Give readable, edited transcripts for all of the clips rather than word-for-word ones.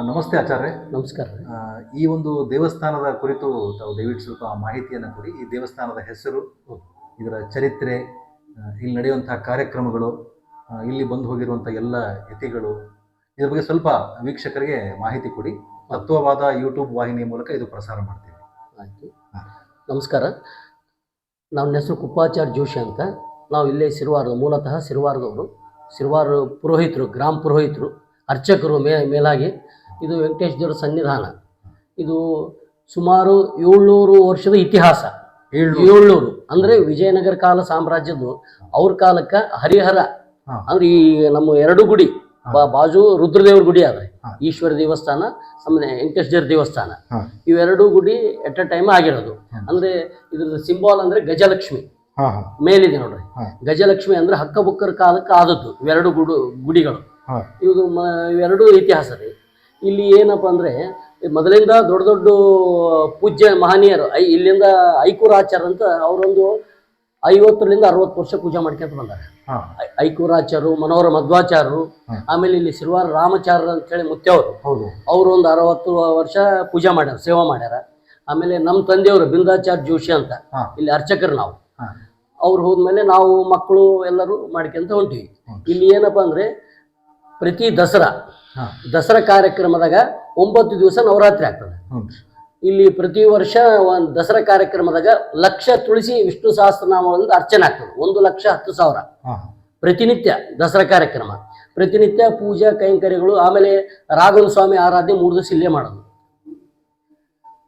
ನಮಸ್ತೆ ಆಚಾರ್ಯ. ನಮಸ್ಕಾರ. ಈ ಒಂದು ದೇವಸ್ಥಾನದ ಕುರಿತು ತಾವು ದಯವಿಟ್ಟು ಸ್ವಲ್ಪ ಮಾಹಿತಿಯನ್ನು ಕೊಡಿ. ಈ ದೇವಸ್ಥಾನದ ಹೆಸರು, ಇದರ ಚರಿತ್ರೆ, ಇಲ್ಲಿ ನಡೆಯುವಂತಹ ಕಾರ್ಯಕ್ರಮಗಳು, ಇಲ್ಲಿ ಬಂದು ಹೋಗಿರುವಂಥ ಎಲ್ಲ ಯತಿಗಳು, ಇದ್ರ ಬಗ್ಗೆ ಸ್ವಲ್ಪ ವೀಕ್ಷಕರಿಗೆ ಮಾಹಿತಿ ಕೊಡಿ. ತತ್ವವಾದ ಯೂಟ್ಯೂಬ್ ವಾಹಿನಿಯ ಮೂಲಕ ಇದು ಪ್ರಸಾರ ಮಾಡ್ತೀವಿ. ಆಯಿತು, ನಮಸ್ಕಾರ. ನನ್ನ ಹೆಸರು ಕುಪ್ಪಾಚಾರ್ಯ ಜೋಶಿ ಅಂತ. ನಾವು ಇಲ್ಲೇ ಸಿರವಾರದ, ಮೂಲತಃ ಸಿರವಾರದವರು. ಸಿರವಾರ ಪುರೋಹಿತರು, ಗ್ರಾಮ ಪುರೋಹಿತರು, ಅರ್ಚಕರು ಮೇಲಾಗಿ. ಇದು ವೆಂಕಟೇಶ ದೇವರ ಸನ್ನಿಧಾನ. ಇದು ಸುಮಾರು 700 ವರ್ಷದ ಇತಿಹಾಸ. 700 ಅಂದರೆ ವಿಜಯನಗರ ಕಾಲ ಸಾಮ್ರಾಜ್ಯದ್ದು. ಅವ್ರ ಕಾಲಕ್ಕೆ ಹರಿಹರ ಅಂದ್ರೆ ಈ ನಮ್ಮ ಎರಡು ಗುಡಿ, ಬಾಜು ರುದ್ರದೇವ್ರ ಗುಡಿ ಆದ್ರೆ ಈಶ್ವರ ದೇವಸ್ಥಾನ, ಆಮೇಲೆ ವೆಂಕಟೇಶ ದೇವ್ರ ದೇವಸ್ಥಾನ, ಇವೆರಡು ಗುಡಿ ಎಟ್ ಅ ಟೈಮ್ ಆಗಿರೋದು. ಅಂದ್ರೆ ಇದ್ರದ್ದು ಸಿಂಬಾಲ್ ಅಂದ್ರೆ ಗಜಲಕ್ಷ್ಮಿ ಮೇಲಿದೆ ನೋಡ್ರಿ. ಗಜಲಕ್ಷ್ಮಿ ಅಂದ್ರೆ ಹಕ್ಕಬುಕ್ಕರ ಕಾಲಕ್ಕೆ ಆದದ್ದು ಇವೆರಡು ಗುಡಿಗಳು. ಇವೆರಡು ಇತಿಹಾಸ ರೀ. ಇಲ್ಲಿ ಏನಪ್ಪ ಅಂದ್ರೆ ಮೊದಲಿಂದ ದೊಡ್ಡ ದೊಡ್ಡ ಪೂಜ್ಯ ಮಹನೀಯರು ಇಲ್ಲಿಂದ ಐಕೂರಾಚಾರ ಅಂತ ಅವರೊಂದು 50ರಿಂದ 60 ವರ್ಷ ಪೂಜೆ ಮಾಡ್ಕೊಂತ ಬಂದಾರೆ. ಐಕೂರಾಚಾರ್ಯರು, ಮನೋಹರ ಮಧ್ವಾಚಾರ್ಯರು, ಆಮೇಲೆ ಇಲ್ಲಿ ಸಿರವಾರ ರಾಮಚಾರ್ಯ ಅಂತೇಳಿ ಮುತ್ಯವರು, ಅವರು ಒಂದು 60 ವರ್ಷ ಪೂಜೆ ಮಾಡ್ಯಾರ, ಸೇವಾ ಮಾಡ್ಯಾರ. ಆಮೇಲೆ ನಮ್ಮ ತಂದೆಯವರು ಬಿಂದಾಚಾರ್ಯ ಜೋಶಿ ಅಂತ, ಇಲ್ಲಿ ಅರ್ಚಕರು ನಾವು. ಅವ್ರು ಹೋದ್ಮೇಲೆ ನಾವು ಮಕ್ಕಳು ಎಲ್ಲರೂ ಮಾಡ್ಕೊಂತ ಹೊಂಟಿವಿ. ಇಲ್ಲಿ ಏನಪ್ಪಾ ಅಂದ್ರೆ ಪ್ರತಿ ದಸರಾ ಕಾರ್ಯಕ್ರಮದಾಗ 9 ದಿವಸ ನವರಾತ್ರಿ ಆಗ್ತದೆ. ಇಲ್ಲಿ ಪ್ರತಿ ವರ್ಷ ಒಂದು ದಸರಾ ಕಾರ್ಯಕ್ರಮದಾಗ 1,00,000 ತುಳಸಿ ವಿಷ್ಣು ಸಹಸ್ರನಾಮಗಳಿಂದ ಅರ್ಚನೆ ಆಗ್ತದೆ. 1,10,000 ಪ್ರತಿನಿತ್ಯ ದಸರಾ ಕಾರ್ಯಕ್ರಮ, ಪ್ರತಿನಿತ್ಯ ಪೂಜಾ ಕೈಂಕರ್ಯಗಳು. ಆಮೇಲೆ ರಾಘವೇಂದ್ರ ಸ್ವಾಮಿ ಆರಾಧನೆ 3 ದಿವಸ ಇಲ್ಲೇ ಮಾಡೋದು,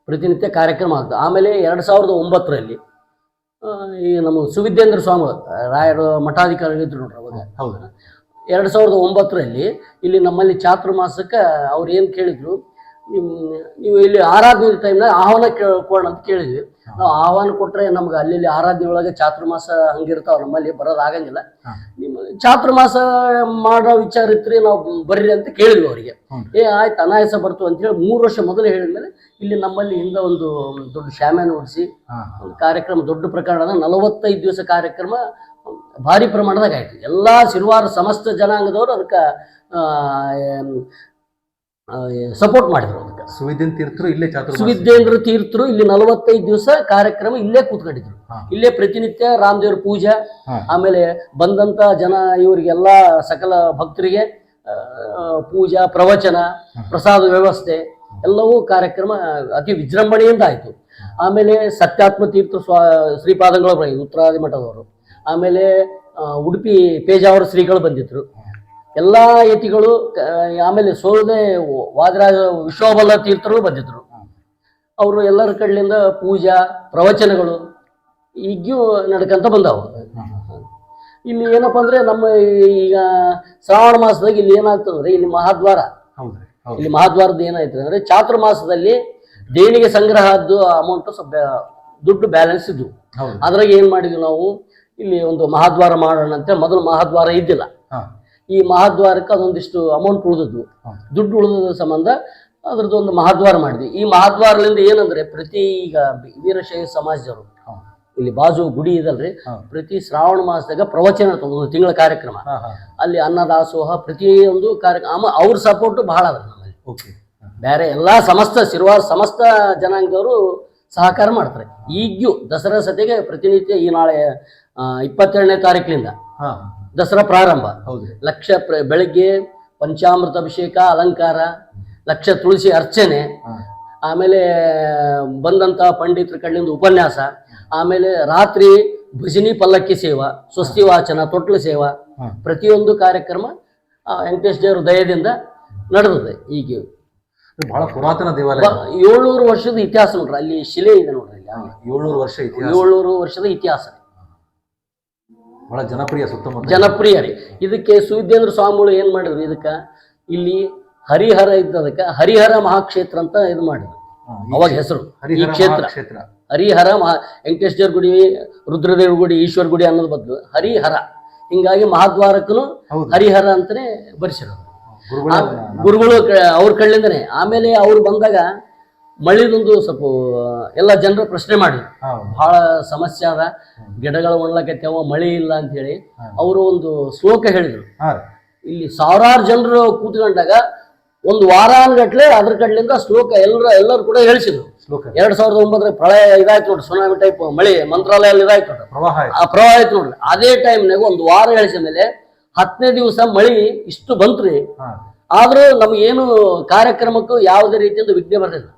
ಪ್ರತಿನಿತ್ಯ ಕಾರ್ಯಕ್ರಮ ಆಗ್ತದೆ. ಆಮೇಲೆ 2009ರಲ್ಲಿ ಈ ನಮ್ಮ ಸುವಿದ್ಯೇಂದ್ರ ಸ್ವಾಮಿಗಳು ರಾಯರು ಮಠಾಧಿಕಾರಿಗಳು ಇದ್ರು ನೋಡ್ರಿ ಅವಾಗ. 2009ರಲ್ಲಿ ಇಲ್ಲಿ ನಮ್ಮಲ್ಲಿ ಚಾತುರ್ಮಾಸಕ್ಕೆ ಅವ್ರು ಏನು ಕೇಳಿದ್ರು, ನೀವು ಇಲ್ಲಿ ಆರಾಧನೆ ಟೈಮ್ನಾಗ ಆಹ್ವಾನ ಕೊಡೋಣ ಅಂತ ಕೇಳಿದ್ವಿ. ನಾವು ಆಹ್ವಾನ ಕೊಟ್ಟರೆ ನಮ್ಗೆ ಅಲ್ಲಿ ಆರಾಧನೆ ಒಳಗೆ ಚಾತುರ್ಮಾಸ ಹಂಗಿರ್ತಾವ, ನಮ್ಮಲ್ಲಿ ಬರೋದಾಗಂಗಿಲ್ಲ. ನಿಮ್ಮ ಚಾತುರ್ಮಾಸ ಮಾಡೋ ವಿಚಾರ ಇತ್ತು, ನಾವು ಬರ್ರಿ ಅಂತ ಕೇಳಿದ್ವಿ ಅವರಿಗೆ. ಆಯ್ತು ಅನಾಯಾಸ ಬರ್ತು ಅಂತೇಳಿ 3 ವರ್ಷ ಮೊದಲು ಹೇಳಿದ್ಮೇಲೆ ಇಲ್ಲಿ ನಮ್ಮಲ್ಲಿ ಹಿಂದೆ ಒಂದು ದೊಡ್ಡ ಶಾಮ್ಯಾನ ಓಡಿಸಿ ಒಂದು ಕಾರ್ಯಕ್ರಮ, ದೊಡ್ಡ ಪ್ರಕರಣದ 45 ದಿವಸ ಕಾರ್ಯಕ್ರಮ ಭಾರಿ ಪ್ರಮಾಣದಾಗ ಆಯ್ತು. ಎಲ್ಲ ಸಿರವಾರ ಸಮಸ್ತ ಜನಾಂಗದವರು ಅದಕ್ಕೆ ಸಪೋರ್ಟ್ ಮಾಡಿದ್ರು. ಅದಕ್ಕೆ ಸುವಿದ್ಯೇಂದ್ರ ತೀರ್ಥರು ಇಲ್ಲಿ 45 ದಿವಸ ಕಾರ್ಯಕ್ರಮ ಇಲ್ಲೇ ಕೂತ್ಕೊಂಡಿದ್ರು. ಇಲ್ಲೇ ಪ್ರತಿನಿತ್ಯ ರಾಮದೇವ್ರ ಪೂಜಾ, ಆಮೇಲೆ ಬಂದಂತ ಜನ ಇವರಿಗೆಲ್ಲ ಸಕಲ ಭಕ್ತರಿಗೆ ಪೂಜಾ, ಪ್ರವಚನ, ಪ್ರಸಾದ ವ್ಯವಸ್ಥೆ ಎಲ್ಲವೂ ಕಾರ್ಯಕ್ರಮ ಅತಿ ವಿಜೃಂಭಣೆಯಿಂದ ಆಯ್ತು. ಆಮೇಲೆ ಸತ್ಯಾತ್ಮ ತೀರ್ಥ ಶ್ರೀಪಾದಂಗಳು ಉತ್ತರಾದಿ ಮಠದವರು, ಆಮೇಲೆ ಉಡುಪಿ ಪೇಜಾವರ ಶ್ರೀಗಳು ಬಂದಿದ್ರು, ಎಲ್ಲ ಯತಿಗಳು. ಆಮೇಲೆ ಸೋದೆ ವಾದರಾಜ ವಿಶ್ವಬಲ್ಲ ತೀರ್ಥರು ಬಂದಿದ್ರು. ಅವರು ಎಲ್ಲರ ಕಡೆಯಿಂದ ಪೂಜಾ ಪ್ರವಚನಗಳು ಈಗ್ಯೂ ನಡ್ಕಂತ ಬಂದವು. ಇಲ್ಲಿ ಏನಪ್ಪ ಅಂದ್ರೆ ನಮ್ಮ ಈಗ ಶ್ರಾವಣ ಮಾಸದಾಗ ಇಲ್ಲಿ ಏನಾಗ್ತದಂದ್ರೆ ಇಲ್ಲಿ ಮಹಾದ್ವಾರದ ಏನಾಯ್ತದೆ ಅಂದ್ರೆ ಚಾತುರ್ಮಾಸದಲ್ಲಿ ದೇಣಿಗೆ ಸಂಗ್ರಹದ್ದು ಅಮೌಂಟ್ ಸ್ವಲ್ಪ ದುಡ್ಡು ಬ್ಯಾಲೆನ್ಸ್ ಇದ್ವು. ಅದ್ರಾಗ ಏನ್ ಮಾಡಿದ್ವಿ ನಾವು, ಇಲ್ಲಿ ಒಂದು ಮಹಾದ್ವಾರ ಮಾಡೋಣ ಅಂತ. ಮೊದಲು ಮಹಾದ್ವಾರ ಇದ್ದಿಲ್ಲ. ಈ ಮಹಾದ್ವಾರಕ್ಕೆ ಅದೊಂದಿಷ್ಟು ಅಮೌಂಟ್ ಉಳಿದದ್ದು, ದುಡ್ಡು ಉಳಿದ ಸಂಬಂಧ ಅದ್ರದ್ದು ಒಂದು ಮಹಾದ್ವಾರ ಮಾಡಿದ್ವಿ. ಈ ಮಹಾದ್ವಾರದಿಂದ ಏನಂದ್ರೆ ಪ್ರತಿ ಈಗ ವೀರಶೈವ ಸಮಾಜದವರು ಇಲ್ಲಿ ಬಾಜು ಗುಡಿ ಇದಲ್ರಿ, ಪ್ರತಿ ಶ್ರಾವಣ ಮಾಸದಾಗ ಪ್ರವಚನ ಇರ್ತದೆ, 1 ತಿಂಗಳ ಕಾರ್ಯಕ್ರಮ. ಅಲ್ಲಿ ಅನ್ನದಾಸೋಹ ಪ್ರತಿಯೊಂದು ಕಾರ್ಯಕ್ರಮ. ಅವ್ರ ಸಪೋರ್ಟ್ ಬಹಳ ಅದ ನಮ್ಮಲ್ಲಿ. ಬೇರೆ ಎಲ್ಲಾ ಸಿರವಾರ ಸಮಸ್ತ ಜನಾಂಗದವರು ಸಹಕಾರ ಮಾಡ್ತಾರೆ. ಈಗ್ಯೂ ದಸರಾ ಸತಿಗೆ ಪ್ರತಿನಿತ್ಯ ಈ ನಾಳೆ 22ನೇ ತಾರೀಕಿನಿಂದ ದಸರಾ ಪ್ರಾರಂಭ. 1,00,000 ಬೆಳಗ್ಗೆ ಪಂಚಾಮೃತ ಅಭಿಷೇಕ, ಅಲಂಕಾರ, 1,00,000 ತುಳಸಿ ಅರ್ಚನೆ, ಆಮೇಲೆ ಬಂದಂತ ಪಂಡಿತರ ಕಡೆಯಿಂದ ಉಪನ್ಯಾಸ, ಆಮೇಲೆ ರಾತ್ರಿ ಭಜನಿ ಪಲ್ಲಕ್ಕಿ ಸೇವಾ, ಸ್ವಸ್ತಿ ವಾಚನ, ತೊಟ್ಲು ಸೇವಾ, ಪ್ರತಿಯೊಂದು ಕಾರ್ಯಕ್ರಮ ವೆಂಕಟೇಶ ದೇವರ ದಯದಿಂದ ನಡೆದಿದೆ. ಈಗ ಬಹಳ ಪುರಾತನ ದೇವಾಲಯ, 700 ವರ್ಷದ ಇತಿಹಾಸ ನೋಡ್ರಿ. ಅಲ್ಲಿ ಶಿಲೆ ಇದೆ ನೋಡ್ರಿ, 700 ವರ್ಷದ ಇತಿಹಾಸ. ಬಹಳ ಜನಪ್ರಿಯ ರೀ. ಇದಕ್ಕೆ ಸುವಿದ್ಯೇಂದ್ರ ಸ್ವಾಮಿಗಳು ಏನ್ ಮಾಡಿದ್ರು, ಇದಕ್ಕ ಇಲ್ಲಿ ಹರಿಹರ ಇದ್ದದಕ್ಕೆ ಹರಿಹರ ಮಹಾಕ್ಷೇತ್ರ ಅಂತ ಇದು ಮಾಡಿದ್ರು. ಅವಾಗ ಹೆಸರು ಈ ಕ್ಷೇತ್ರ ಹರಿಹರ ವೆಂಕಟೇಶ ದೇವ್ರ ಗುಡಿ, ರುದ್ರದೇವ್ರ ಗುಡಿ, ಈಶ್ವರ ಗುಡಿ ಅನ್ನೋದು ಬದಲು ಹರಿಹರ. ಹಿಂಗಾಗಿ ಮಹಾದ್ವಾರಕ್ಕೂ ಹರಿಹರ ಅಂತಾನೆ ಬರ್ಸಿರೋದು ಗುರುಗಳು ಅವ್ರ ಕಡೆಯಿಂದನೇ. ಆಮೇಲೆ ಅವ್ರು ಬಂದಾಗ ಮಳಿದೊಂದು ಸ್ವಲ್ಪ ಎಲ್ಲ ಜನರು ಪ್ರಶ್ನೆ ಮಾಡಿ, ಬಹಳ ಸಮಸ್ಯೆ ಅದ, ಗಿಡಗಳು ಒಣಲಕತ್ಯಾವ, ಮಳೆ ಇಲ್ಲ ಅಂತ ಹೇಳಿ ಅವರು ಒಂದು ಶ್ಲೋಕ ಹೇಳಿದ್ರು. ಇಲ್ಲಿ 1000 ಜನರು ಕೂತ್ಕೊಂಡಾಗ ಒಂದು ವಾರಾನುಗಟ್ಲೆ ಅದ್ರ ಕಡ್ಲಿಂದ ಶ್ಲೋಕ ಎಲ್ಲರೂ ಕೂಡ ಹೇಳಿಸಿದ್ರು. ಶ್ಲೋಕ 2009 ಪ್ರಳಯ ಇದಾಯ್ತು ನೋಡ್ರಿ, ಸುನಾಮಿ ಟೈಪ್ ಮಳೆ ಮಂತ್ರಾಲಯಲ್ಲಿ ಇದಾಯ್ತು ನೋಡ್ರಿ, ಪ್ರವಾಹ ಆ ಪ್ರವಾಹ ಆಯ್ತು ನೋಡ್ರಿ. ಅದೇ ಟೈಮ್ನಾಗ ಒಂದು ವಾರ ಹೇಳಿಸಿದ ಮೇಲೆ 10ನೇ ದಿವಸ ಮಳಿ ಇಷ್ಟು ಬಂತ್ರಿ. ಆದ್ರೂ ನಮ್ಗೇನು ಕಾರ್ಯಕ್ರಮಕ್ಕೂ ಯಾವುದೇ ರೀತಿಯಿಂದ ವಿಘ್ನ ಬರಲಿಲ್ಲ.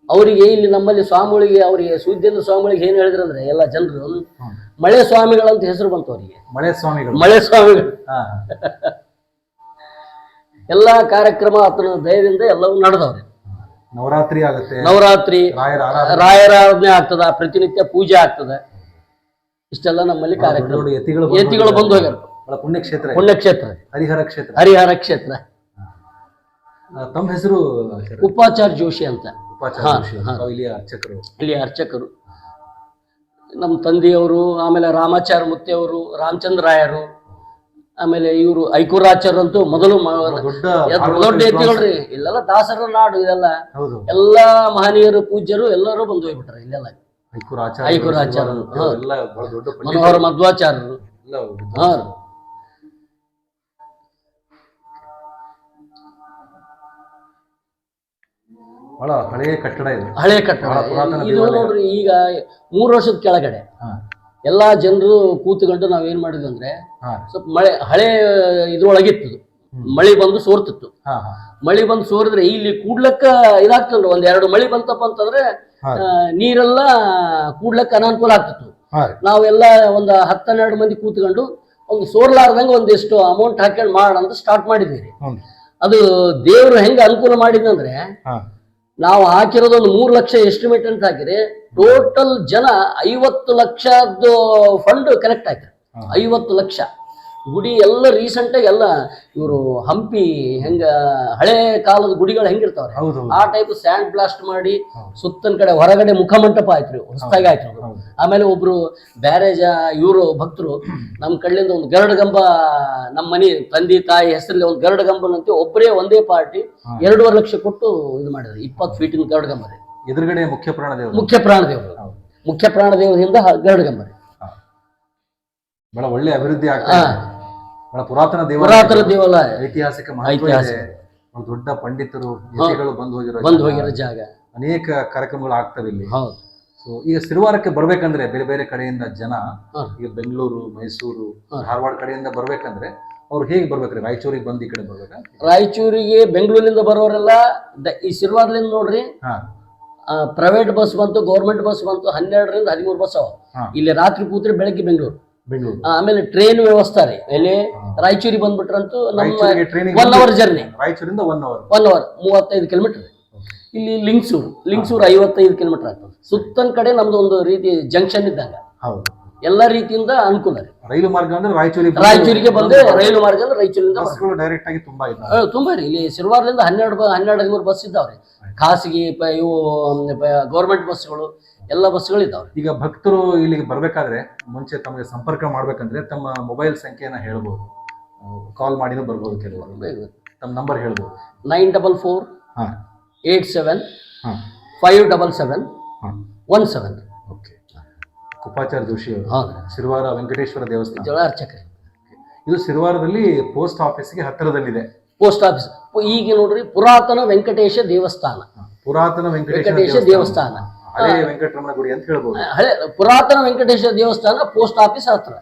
ಅವರಿಗೆ ಇಲ್ಲಿ ನಮ್ಮಲ್ಲಿ ಸ್ವಾಮಿಗಳಿಗೆ, ಅವರಿಗೆ ಸುದ್ದಿಯಿಂದ ಸ್ವಾಮಿಗಳಿಗೆ ಏನ್ ಹೇಳಿದ್ರಂದ್ರೆ ಎಲ್ಲ ಜನರು ಮಳೆ ಸ್ವಾಮಿಗಳಂತ ಹೆಸರು ಬಂತು ಅವರಿಗೆ. ಮಳೆ ಸ್ವಾಮಿಗಳು ಎಲ್ಲಾ ಕಾರ್ಯಕ್ರಮ ಆತನ ದಯದಿಂದ ಎಲ್ಲವೂ ನಡೆದವ್ರೆ. ನವರಾತ್ರಿ ಆಗುತ್ತೆ, ನವರಾತ್ರಿ ರಾಯರ ಆರಾಧನೆ ಆಗ್ತದ, ಪ್ರತಿನಿತ್ಯ ಪೂಜೆ ಆಗ್ತದ. ಇಷ್ಟೆಲ್ಲ ನಮ್ಮಲ್ಲಿ ಕಾರ್ಯಕ್ರಮ. ಯತಿಗಳು ಬಂದು ಹೋಗ್ಯಾರ. ಪುಣ್ಯಕ್ಷೇತ್ರ ಹರಿಹರ ಕ್ಷೇತ್ರ. ತಮ್ಮ ಹೆಸರು ಕುಪ್ಪಾಚಾರ್ ಜೋಶಿ ಅಂತ. ಇಲ್ಲಿ ಅರ್ಚಕರು. ನಮ್ಮ ತಂದೆಯವರು, ಆಮೇಲೆ ರಾಮಾಚಾರ್ಯ ಮುತ್ತೆಯವರು, ರಾಮಚಂದ್ರ ರಾಯರು, ಆಮೇಲೆ ಇವರು ಐಕೂರಾಚಾರ್ಯ ಅಂತೂ ಮೊದಲು ದೊಡ್ಡ ಎತ್ತಿಗಳ್ರಿ. ಇಲ್ಲೆಲ್ಲ ದಾಸರ ನಾಡು, ಇದೆಲ್ಲ ಎಲ್ಲಾ ಮಹನೀಯರು, ಪೂಜ್ಯರು ಎಲ್ಲರೂ ಬಂದು ಹೋಗ್ಬಿಟ್ರೆ ಇಲ್ಲೆಲ್ಲ. ಐಕೂರಾಚಾರ್ಯರು, ಮನೋಹರ ಮಧ್ವಾಚಾರ್ಯರು. ಬಹಳ ಹಳೆಯ ಕಟ್ಟಡ ಇದು. ಹಳೆಯ ಕಟ್ಟಡ ಇದು ನೋಡ್ರಿ. ಈಗ 3 ವರ್ಷದ ಕೆಳಗಡೆ ಎಲ್ಲಾ ಜನರು ಕೂತ್ಕೊಂಡು ನಾವೇನ್ ಮಾಡಿದ್ವಿ ಅಂದ್ರೆ, ಸ್ವಲ್ಪ ಹಳೆ ಇದ್ರೊಳಗಿತ್ತು, ಮಳಿ ಬಂದು ಸೋರ್ತಿತ್ತು. ಮಳಿ ಬಂದು ಸೋರಿದ್ರೆ ಇಲ್ಲಿ ಕೂಡ್ಲಕ್ಕ ಇದಾಗ್ತದ್ರಿ. 1-2 ಮಳಿ ಬಂತಪ್ಪ ಅಂತಂದ್ರೆ ನೀರೆಲ್ಲ ಕೂಡ್ಲಕ್ಕ ಅನಾನುಕೂಲ ಆಗ್ತಿತ್ತು. ನಾವೆಲ್ಲ ಒಂದು 10-12 ಮಂದಿ ಕೂತ್ಕೊಂಡು ಒಂದು ಸೋರ್ಲಾರ್ದಂಗ ಒಂದಿಷ್ಟು ಅಮೌಂಟ್ ಹಾಕೊಂಡು ಮಾಡಂತ ಸ್ಟಾರ್ಟ್ ಮಾಡಿದ್ವಿ. ಅದು ದೇವ್ರು ಹೆಂಗ ಅನುಕೂಲ ಮಾಡಿದ್ನಂದ್ರೆ, ನಾವು ಹಾಕಿರೋದು ಒಂದು 3 ಲಕ್ಷ ಎಸ್ಟಿಮೇಟ್ ಅಂತ ಹಾಕಿರಿ, ಟೋಟಲ್ ಜನ 50 ಲಕ್ಷದ್ದು ಫಂಡ್ ಕಲೆಕ್ಟ್ ಆಯ್ತು. 50 ಲಕ್ಷ. ಗುಡಿ ಎಲ್ಲ ರೀಸೆಂಟ್ ಆಗಿ ಎಲ್ಲ ಇವರು ಹಂಪಿ ಹೆಂಗ ಹಳೆ ಕಾಲದ ಗುಡಿಗಳು ಹೆಂಗಿರ್ತಾವ್ರೆ ಆ ಟೈಪ್ ಸ್ಯಾಂಡ್ ಬ್ಲಾಸ್ಟ್ ಮಾಡಿ ಸುತ್ತನ ಕಡೆ ಹೊರಗಡೆ ಮುಖಮಂಟಪ ಆಯ್ತ್ರಿ, ಹೊಸದಾಗಿ ಆಯ್ತು. ಆಮೇಲೆ ಒಬ್ರು ಬ್ಯಾರೇಜ ಇವರು ಭಕ್ತರು ನಮ್ಮ ಕಡ್ಲಿಂದ ಒಂದು ಗರುಡಗಂಬ, ನಮ್ಮ ಮನೆ ತಂದೆ ತಾಯಿ ಹೆಸರಲ್ಲಿ ಒಂದು ಗರುಡಗಂಬನಂತೆ ಒಬ್ಬರೇ ಒಂದೇ ಪಾರ್ಟಿ 2.5 ಲಕ್ಷ ಕೊಟ್ಟು ಇದು ಮಾಡಿದ್ರು. 20 ಫೀಟಿನ ಗರುಡಗಂಬ ರೀ. ಎದುರುಗಡೆ ಮುಖ್ಯ ಪ್ರಾಣದೇವರಿಂದ ಗರುಡಗಂಬ ರೀ. ಬಹಳ ಒಳ್ಳೆ ಅಭಿವೃದ್ಧಿ ಆಗ್ತಾ ಇದೆ. ಬಹಳ ಪುರಾತನ ದೇವಾಲಯ, ಐತಿಹಾಸಿಕ ಮಹತ್ವ ಇದೆ. ದೊಡ್ಡ ಪಂಡಿತರು, ಯತಿಗಳು ಬಂದು ಹೋಗಿರೋ ಜಾಗ. ಅನೇಕ ಕಾರ್ಯಕ್ರಮಗಳು ಆಗ್ತವೆ ಇಲ್ಲಿ. ಸೊ ಈಗ ಸಿರುವಾರಕ್ಕೆ ಬರ್ಬೇಕಂದ್ರೆ ಬೇರೆ ಬೇರೆ ಕಡೆಯಿಂದ ಜನ, ಈಗ ಬೆಂಗಳೂರು, ಮೈಸೂರು, ಧಾರವಾಡ ಕಡೆಯಿಂದ ಬರ್ಬೇಕಂದ್ರೆ ಅವ್ರು ಹೇಗೆ ಬರ್ಬೇಕ್ರಿ? ರಾಯಚೂರಿಗೆ ಬಂದು ಈ ಕಡೆ ಬರ್ಬೇಕಾ? ರಾಯಚೂರಿಗೆ ಬೆಂಗಳೂರಿಂದ ಬರೋರೆಲ್ಲ ಈ ಸಿರುವಾರ್ಲಿಂದ ನೋಡ್ರಿ, ಪ್ರೈವೇಟ್ ಬಸ್ ಬಂತು, ಗೌರ್ಮೆಂಟ್ ಬಸ್ ಬಂತು. 12ರಿಂದ 13 ಬಸ್ ಅವ. ಇಲ್ಲಿ ರಾತ್ರಿ ಕೂತ್ರೆ ಬೆಳಗ್ಗೆ ಬೆಂಗಳೂರು. ಆಮೇಲೆ ಟ್ರೈನ್ ವ್ಯವಸ್ಥೆ ರೀ. ಎಲ್ಲಿ ರಾಯಚೂರಿಗೆ ಬಂದ್ಬಿಟ್ರಂತೂ ನಮ್ಮ 1 ಅವರ್ ಜರ್ನಿ. ರಾಯಚೂರಿಂದ 1 ಅವರ್ 35 ಕಿಲೋಮೀಟರ್. ಇಲ್ಲಿ ಲಿಂಗ್ಸೂರು 55 ಕಿಲೋಮೀಟರ್ ಆಗ್ತದೆ. ಸುತ್ತನ ಕಡೆ ನಮ್ದು ಒಂದು ರೀತಿ ಜಂಕ್ಷನ್ ಇದ್ದಂಗ. ಎಲ್ಲ ರೀತಿಯಿಂದ ಅನುಕೂಲ ರೀ. ರೈಲು ಮಾರ್ಗ ಅಂದ್ರೆ ರಾಯಚೂರಿಗೆ ಬಂದ್ರೆ ರೈಲು ಮಾರ್ಗ ಅಂದ್ರೆ ರಾಯಚೂರಿಂದ ಡೈರೆಕ್ಟ್ ಆಗಿ ತುಂಬಾ ರೀ. ಇಲ್ಲಿ ಸಿರುವಾರ್ಲಿಂದ 12-13 ಬಸ್ ಇದ್ದಾವ್ರಿ. ಖಾಸಗಿ ಇವು ಗೌರ್ಮೆಂಟ್ ಬಸ್ಗಳು ಎಲ್ಲ ಬಸ್ಗಳು ಇದ್ದಾವೆ. ಈಗ ಭಕ್ತರು ಇಲ್ಲಿಗೆ ಬರ್ಬೇಕಾದ್ರೆ ಮುಂಚೆ ತಮಗೆ ಸಂಪರ್ಕ ಮಾಡ್ಬೇಕಂದ್ರೆ ತಮ್ಮ ಮೊಬೈಲ್ ಸಂಖ್ಯೆನ ಹೇಳ್ಬೋದು, ಕಾಲ್ ಮಾಡಿನೂ ಬರ್ಬೋದು. ಕೆಲವರು ತಮ್ಮ ನಂಬರ್ ಹೇಳ್ಬೋದು. 944 87 577 17. ಓಕೆ. ಕುಪ್ಪಾಚಾರ್ ಜೋಶಿ ಅವರು, ಸಿರುವಾರ ವೆಂಕಟೇಶ್ವರ ದೇವಸ್ಥಾನ ಅರ್ಚಕರು. ಇದು ಸಿರುವಾರದಲ್ಲಿ ಪೋಸ್ಟ್ ಆಫೀಸ್ಗೆ ಹತ್ತಿರದಲ್ಲಿದೆ. ಪೋಸ್ಟ್ ಆಫೀಸ್ ಈಗ ನೋಡ್ರಿ, ಪುರಾತನ ವೆಂಕಟೇಶ ದೇವಸ್ಥಾನ. ಹಳೆ ವೆಂಕಟರಮಣ ಗುಡಿ ಅಂತ ಹೇಳ್ಬೋದು. ಹಳೆ ಪುರಾತನ ವೆಂಕಟೇಶ ದೇವಸ್ಥಾನ ಪೋಸ್ಟ್ ಆಫೀಸ್ ಹತ್ರ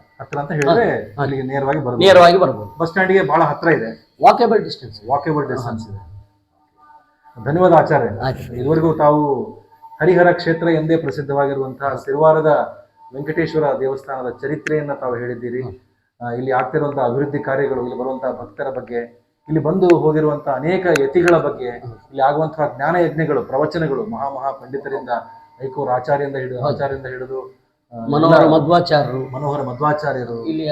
ಅಂತ ಹೇಳಿದ್ರೆ ಅಲ್ಲಿಗೆ ನೇರವಾಗಿ ಬರ್ಬೋದು. ಬಸ್ ಸ್ಟ್ಯಾಂಡ್ಗೆ ಬಹಳ ಹತ್ರ ಇದೆ. ವಾಕೇಬಲ್ ಡಿಸ್ಟೆನ್ಸ್ ಇದೆ. ಧನ್ಯವಾದ ಆಚಾರ್ಯ. ಇದುವರೆಗೂ ತಾವು ಹರಿಹರ ಕ್ಷೇತ್ರ ಎಂದೇ ಪ್ರಸಿದ್ಧವಾಗಿರುವಂತಹ ಸಿರುವಾರದ ವೆಂಕಟೇಶ್ವರ ದೇವಸ್ಥಾನದ ಚರಿತ್ರೆಯನ್ನ ತಾವು ಹೇಳಿದ್ದೀರಿ. ಇಲ್ಲಿ ಆಗ್ತಿರುವಂತಹ ಅಭಿವೃದ್ಧಿ ಕಾರ್ಯಗಳು, ಇಲ್ಲಿ ಬರುವಂತಹ ಭಕ್ತರ ಬಗ್ಗೆ, ಇಲ್ಲಿ ಬಂದು ಹೋಗಿರುವಂತಹ ಅನೇಕ ಯತಿಗಳ ಬಗ್ಗೆ, ಇಲ್ಲಿ ಆಗುವಂತಹ ಜ್ಞಾನ ಯಜ್ಞಗಳು, ಪ್ರವಚನಗಳು ಮಹಾ ಪಂಡಿತರಿಂದ, ಐಕೂರ್ ಆಚಾರ್ಯರಿಂದ ಹಿಡಿದು ಮನೋಹರ ಮಧ್ವಾಚಾರ್ಯರು, ಇಲ್ಲಿ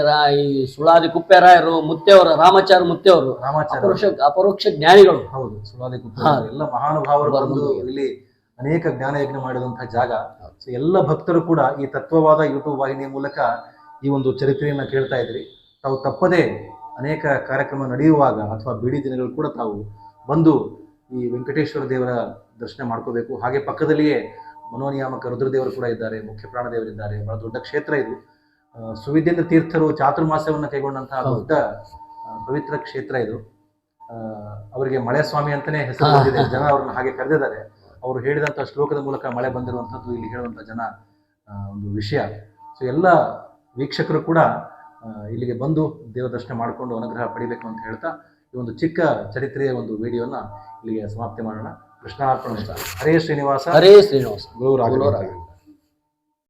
ಸುಳಾದಿ ಕುಪ್ಪೇರಾಯರು, ಮುತ್ತೆಯವರು, ರಾಮಾಚಾರ್ಯ ಮುತ್ತೆಯವರು, ಅಪರೋಕ್ಷ ಜ್ಞಾನಿಗಳು. ಹೌದು, ಸುಳಾದಿ ಕುಪ್ಪೇರಾಯರು ಎಲ್ಲ ಮಹಾನುಭಾವರು ಬಂದು ಇಲ್ಲಿ ಅನೇಕ ಜ್ಞಾನ ಯಜ್ಞ ಮಾಡಿದಂತಹ ಜಾಗ. ಸೊ ಎಲ್ಲ ಭಕ್ತರು ಕೂಡ ಈ ತತ್ವವಾದ ಯೂಟ್ಯೂಬ್ ವಾಹಿನಿಯ ಮೂಲಕ ಈ ಒಂದು ಚರಿತ್ರೆಯನ್ನ ಕೇಳ್ತಾ ಇದ್ರಿ. ತಾವು ತಪ್ಪದೇ ಅನೇಕ ಕಾರ್ಯಕ್ರಮ ನಡೆಯುವಾಗ ಅಥವಾ ಬಿಡಿ ದಿನಗಳು ಕೂಡ ತಾವು ಬಂದು ಈ ವೆಂಕಟೇಶ್ವರ ದೇವರ ದರ್ಶನ ಮಾಡ್ಕೋಬೇಕು. ಹಾಗೆ ಪಕ್ಕದಲ್ಲಿಯೇ ಮನೋನಿಯಾಮಕ ರುದ್ರದೇವರು ಕೂಡ ಇದ್ದಾರೆ, ಮುಖ್ಯ ಪ್ರಾಣದೇವರಿದ್ದಾರೆ. ಬಹಳ ದೊಡ್ಡ ಕ್ಷೇತ್ರ ಇದು. ಸುವಿದ್ಯೇಂದ್ರ ತೀರ್ಥರು ಚಾತುರ್ಮಾಸ್ಯವನ್ನು ಕೈಗೊಂಡಂತಹ ದೊಡ್ಡ ಪವಿತ್ರ ಕ್ಷೇತ್ರ ಇದು. ಅವರಿಗೆ ಮಳೆ ಸ್ವಾಮಿ ಅಂತಾನೆ ಹೆಸರು ಬಂದಿದೆ. ಜನ ಅವ್ರನ್ನ ಹಾಗೆ ಕರೆದಿದ್ದಾರೆ. ಅವರು ಹೇಳಿದಂಥ ಶ್ಲೋಕದ ಮೂಲಕ ಮಳೆ ಬಂದಿರುವಂಥದ್ದು ಇಲ್ಲಿ ಹೇಳುವಂಥ ಜನ ಒಂದು ವಿಷಯ. ಸೊ ಎಲ್ಲ ವೀಕ್ಷಕರು ಕೂಡ ಇಲ್ಲಿಗೆ ಬಂದು ದೇವ ದರ್ಶನ ಮಾಡಿಕೊಂಡು ಅನುಗ್ರಹ ಪಡಿಬೇಕು ಅಂತ ಹೇಳ್ತಾ ಈ ಒಂದು ಚಿಕ್ಕ ಚರಿತ್ರೆಯ ಒಂದು ವಿಡಿಯೋನ ಇಲ್ಲಿಗೆ ಸಮಾಪ್ತಿ ಮಾಡೋಣ. ಕೃಷ್ಣಾರ್ಪಣ. ಹರೇ ಶ್ರೀನಿವಾಸ, ಹರೇ ಶ್ರೀನಿವಾಸ. ಗುರು ರಾಘವೇಂದ್ರ.